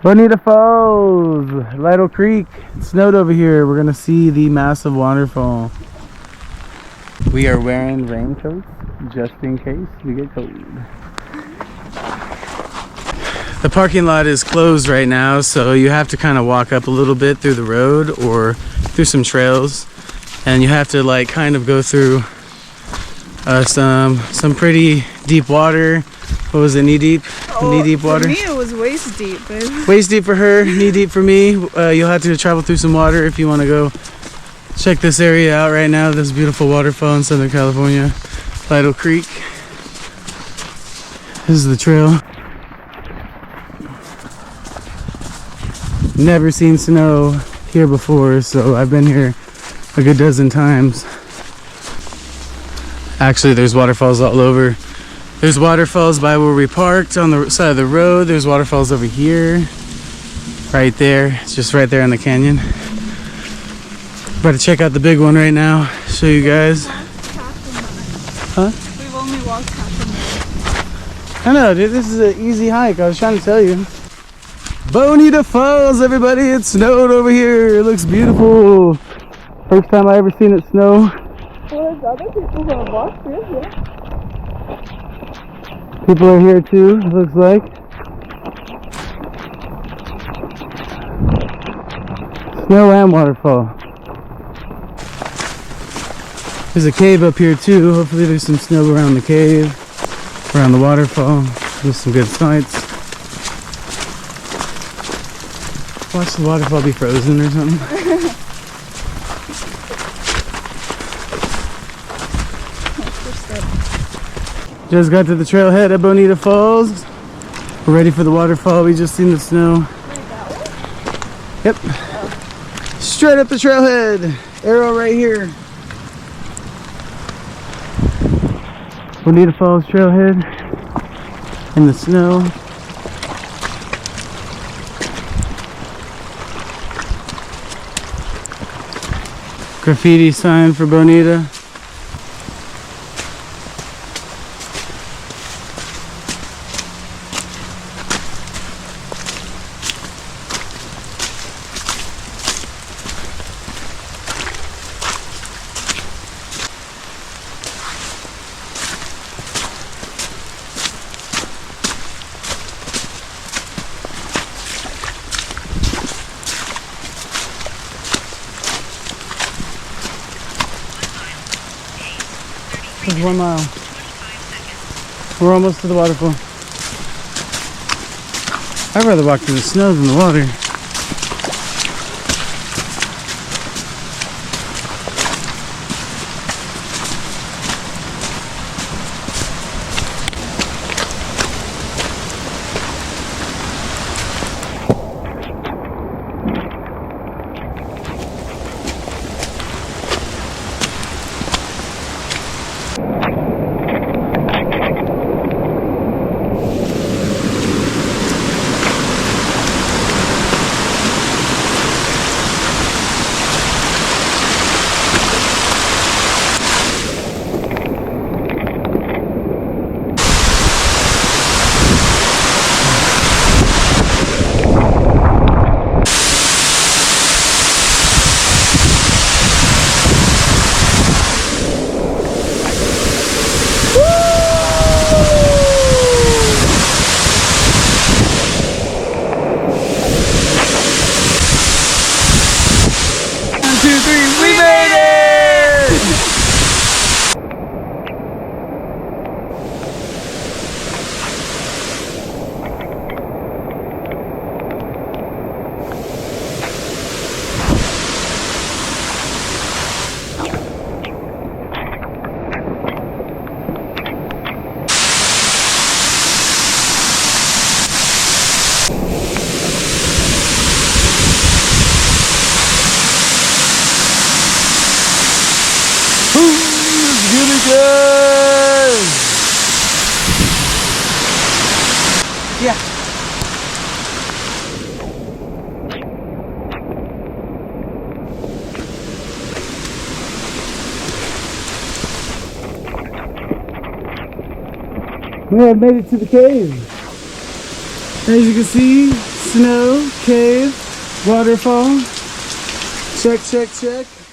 Bonita Falls, Lytle Creek. It snowed over here. We're gonna see the massive waterfall. We are wearing raincoats just in case we get cold. The parking lot is closed right now, so you have to kind of walk up a little bit through the road or through some trails, and you have to like kind of go through some pretty deep water. What was it, knee deep? Knee deep water? For me it was waist deep, babe. Waist deep for her, knee deep for me. You'll have to travel through some water if you want to go check this area out right now. This beautiful waterfall in Southern California, Lytle Creek. This is the trail. Never seen snow here before, so I've been here a good dozen times. Actually, there's waterfalls all over. There's waterfalls by where we parked on the side of the road. There's waterfalls over here, right there. It's just right there in the canyon. About to check out the big one right now. Show you guys. Huh? We've only walked half a mile. I know, dude. This is an easy hike. I was trying to tell you. Bonita Falls, everybody. It snowed over here. It looks beautiful. First time I ever seen it snow. Well, there's other people who have walked through here. People are here too, it looks like. Snow and waterfall. There's a cave up here too. Hopefully there's some snow around the cave, around the waterfall. There's some good sights. Watch the waterfall be frozen or something. Just got to the trailhead at Bonita Falls. We're ready for the waterfall. We just seen the snow. Yep. Straight up the trailhead. Arrow right here. Bonita Falls trailhead in the snow. Graffiti sign for Bonita. It's 1 mile. We're almost to the waterfall. I'd rather walk through the snow than the water. Really good. Yeah. We had made it to the cave. As you can see, Snow Cave Waterfall. Check, check, check.